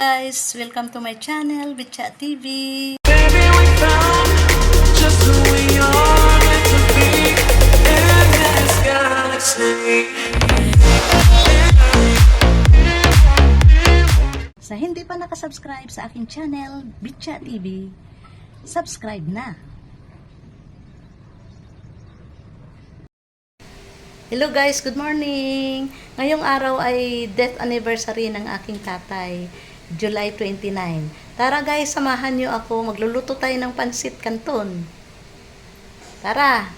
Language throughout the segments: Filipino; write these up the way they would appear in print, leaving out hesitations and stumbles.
Guys, welcome to my channel, Bitcha TV. Baby, we found just who we are meant to be in this galaxy. Sa hindi pa nakasubscribe sa aking channel, Bitcha TV, subscribe na. Hello guys, good morning! Ngayong araw ay death anniversary ng aking tatay, July 29. Tara guys, samahan nyo ako, magluluto tayo ng pansit canton. Tara!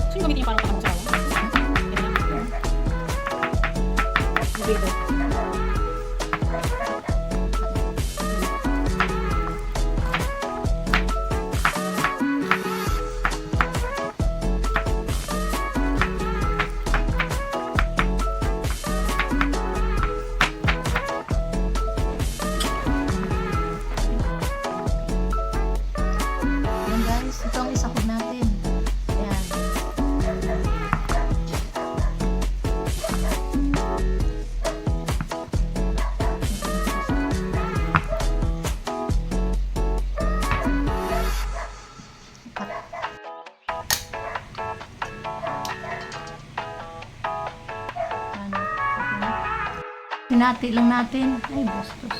Sino gamitin yung parang pakamusawa? Dito. Yan guys, ito ang isahog natin. Yan. Hinati lang natin. Ay, bastos.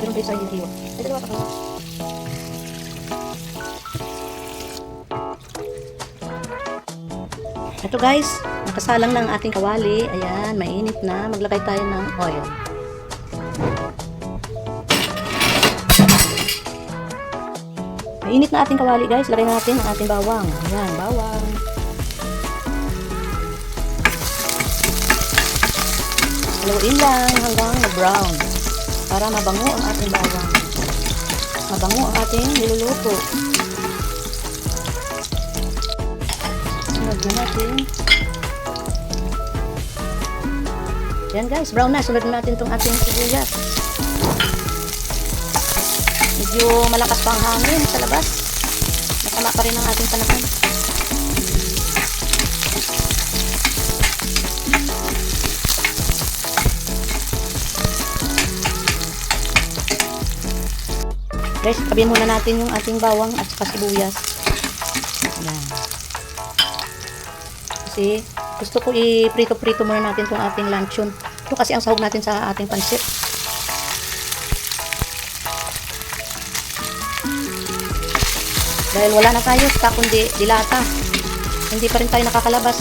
Pero kayo sa hiwa. Ito na pa. Ito guys, nakasalang na ang ating kawali. Ayan, mainit na. Maglagay tayo ng oil. Mainit na ating kawali guys. Lagay natin ang ating bawang. Ayan, bawang. Haluin lang hanggang na-brown. Para mabango ang ating bawang. Mabango ang ating niluluto. Lagyan natin Yan guys, brown na. Sunod na natin itong ating sibuyas. Medyo malakas pa ang hangin sa labas. Masama pa rin ang ating panahon. Guys, tabihin muna natin yung ating bawang at saka sibuyas. Yan. Kasi gusto ko i-prito-prito muna natin itong ating luncheon. Ito kasi ang sahog natin sa ating pansit. Dahil wala na tayo sa kundi dilata. Hindi pa rin tayo nakakalabas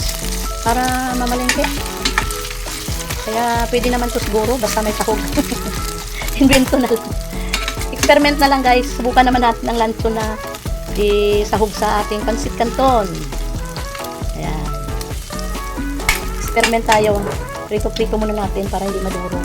para mamalengke. Kaya pwede naman to siguro basta may sahog. Invento na lang. Experiment na lang guys. Subukan naman natin ang luncheon na isahog sa ating pansit canton. Ayan. Experiment tayo. Prito-prito muna natin para hindi maduro.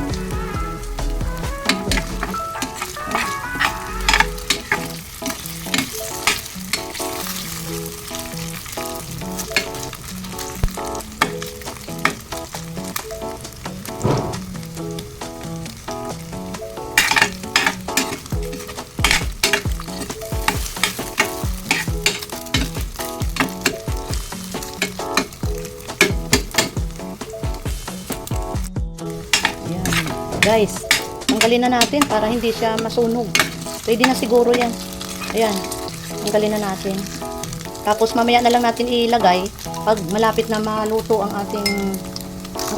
Guys, tanggalin na natin para hindi siya masunog. Pwede na siguro yan. Ayan, tanggalin na natin. Tapos mamaya na lang natin ilagay pag malapit na maluto ang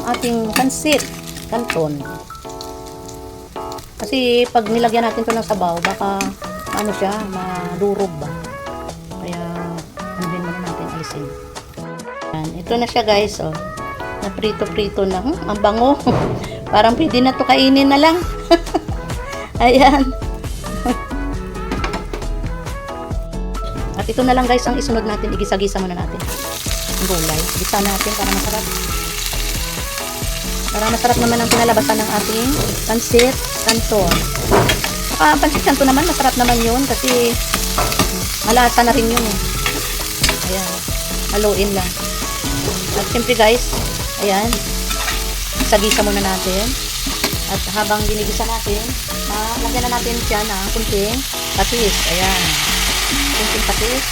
ating pansit canton. Kasi pag nilagyan natin to ng sabaw, baka ano siya, madurog ba. Kaya anuhin muna natin, alisin. Ayan, ito na siya guys, oh. Na prito-prito na. Ang bango. Parang pwede na to kainin na lang. Ayan. At ito na lang guys ang isunod natin. Igisa-gisa muna natin. Ang gulay. Gisa natin para masarap. Para masarap naman ang pinalabasan ng ating pansit canton. Pansit canton naman, masarap naman yun kasi malasa na rin yun eh. Ayan. Haluin lang. At siyempre guys, ayan. Gisa-gisa muna natin. At habang ginigisa natin, lagyan na natin siya ng kunting patis. Ayan. Kunting patis.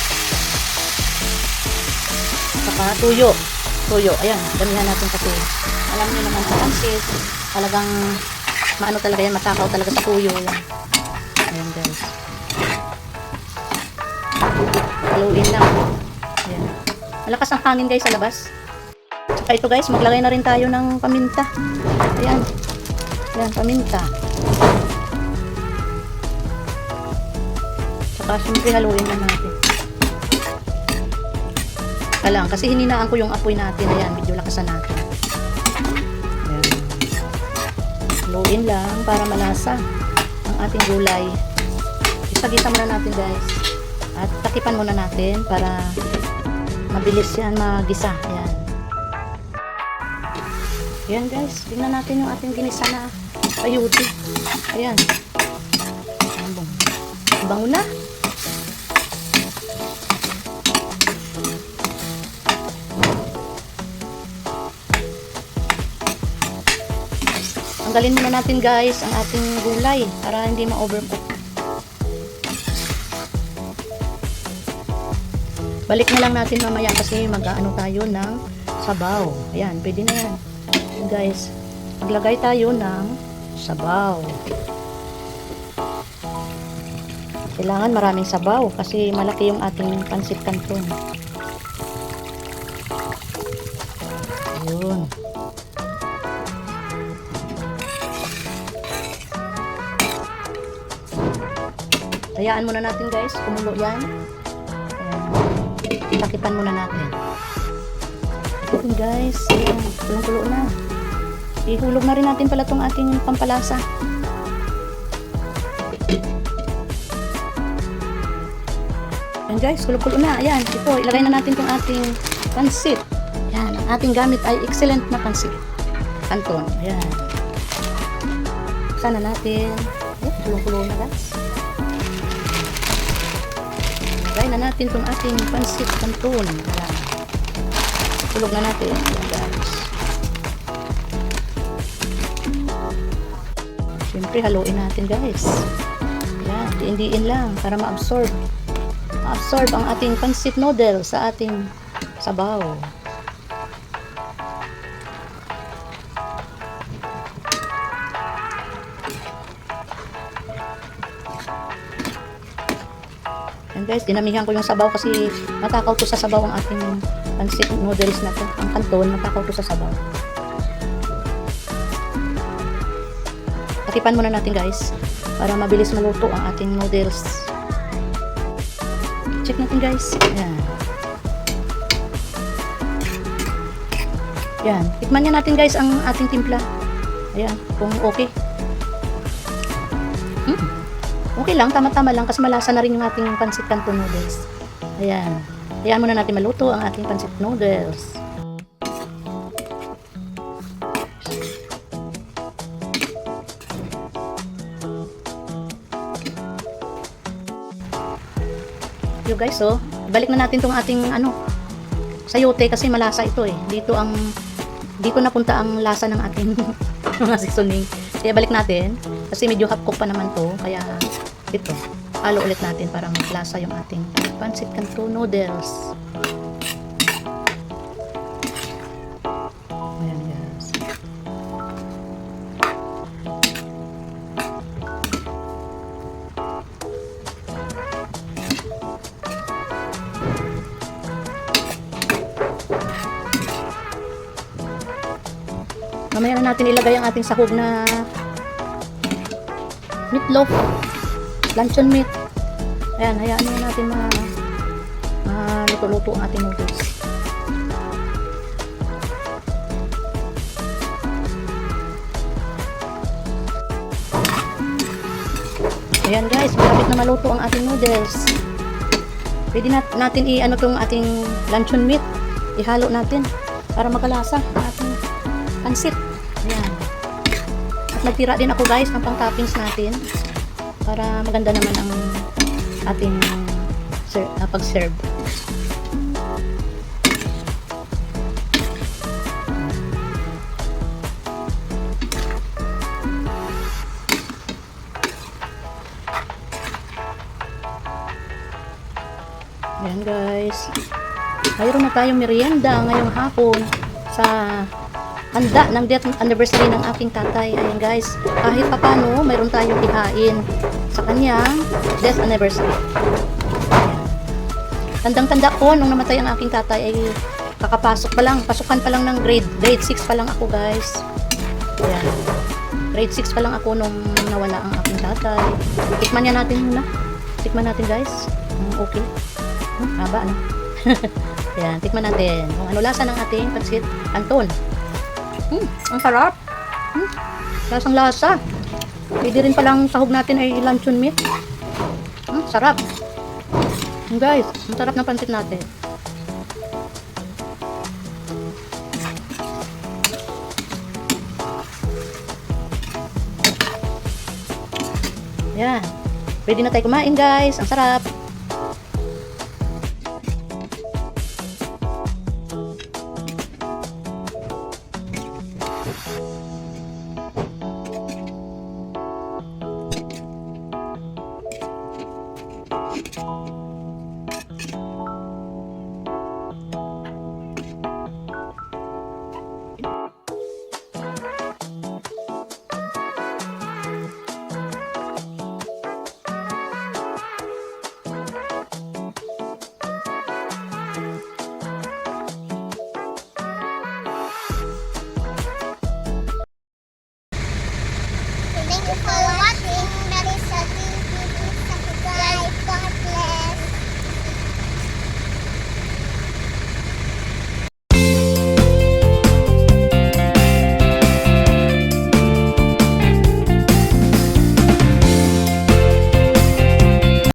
Saka tuyo. Tuyo. Ayan. Damihan natin patis. Alam niyo naman sa pansit, talagang maano talaga yan, matakaw talaga sa tuyo. Ayan. Ayan guys. Haluin lang. Ayan. Malakas ang hangin guys sa labas. Saka ito guys, maglagay na rin tayo ng paminta. Ayan. Ayan, paminta. Saka syempre haluin na natin. Alam, kasi hininaan ko yung apoy natin. Ayan, medyo lakasan natin. Ayan. Haluin lang para malasa ang ating gulay. Isa-gisa muna natin guys. At takipan muna natin para mabilis yan magisa. Ayan. Ayan guys, tingnan natin yung ating ginisa na ayuti. Ayan. Ang bango na. Tanggalin muna natin guys ang ating gulay para hindi ma-overcook. Balik na lang natin mamaya kasi mag-aano tayo ng sabaw. Ayan, pwede na yan. Guys, maglagay tayo ng sabaw. Kailangan maraming sabaw kasi malaki yung ating pansit canton. Ayun. Hayaan muna natin guys, kumulo yan. Ayan. Takipan muna natin. Ayan guys, ayan, kulong-kulo na. Ihulog na rin natin pala itong ating pampalasa. Ayan guys, kulo-kulo na. Ayan, ito, ilagay na natin itong ating pansit. Ayan, ang ating gamit ay excellent na pansit canton. Ayan. Sana natin. Ayan, kulo-kulo na guys. Ilagay na natin itong ating pansit canton. Ayan. Tulog na natin. Ayan guys. Siyempre, haluin natin guys. Yan, diin-diin lang para ma-absorb. Ma-absorb ang ating pancit noodle sa ating sabaw. Yan guys, dinamihan ko yung sabaw kasi matakaw to sa sabaw ang ating pancit noodles na to. Ang kanton, matakaw to sa sabaw. Tatipan muna natin guys para mabilis maluto ang ating noodles. Check natin guys. Ayan. Yan. Tikman niya natin guys ang ating timpla. Ayan. Kung okay. Okay lang. Tama-tama lang kasi malasa na rin yung ating pancit canton noodles. Ayan. Ayan muna natin maluto ang ating pancit noodles. Yo guys, so balik na natin tong ating sayote kasi malasa ito eh. Dito napunta ang lasa ng ating mga seasoning. Kaya balik natin kasi medyo half cook pa naman to. Kaya ito, halo ulit natin para maglasa yung ating pancit canton noodles. Ayan guys. Mamaya na natin ilagay ang ating sahog na meatloaf, luncheon meat. Ayan, hayaan na natin luto-luto ang ating noodles. Ayan guys, malapit na maluto ang ating noodles. Pwede natin tong ating luncheon meat. Ihalo natin para makalasa ang ating pancit. Ayan. At nagtira din ako guys ng pang-toppings natin para maganda naman ang ating pag-serve. Ayan guys. Mayroon na tayong merienda ngayong hapon sa handa ng death anniversary ng aking tatay. Ayan guys, kahit papano mayroon tayong ihain sa kanyang death anniversary. Ayan. Tandang-tanda ko nung namatay ang aking tatay ay pasukan pa lang ng grade 6 pa lang ako guys. Ayan. Grade 6 pa lang ako nung nawala ang aking tatay. Tikman niya natin muna. Tikman natin guys. Okay. Haba ano. Ayan, tikman natin kung ano lasa ng ating pancit canton. Ang sarap. Lasang lasa. Pwede rin palang sahog natin ay luncheon meat. Sarap. Guys, ang sarap ng pancit natin. Yan. Pwede na tayo kumain guys. Ang sarap. Thank you for watching.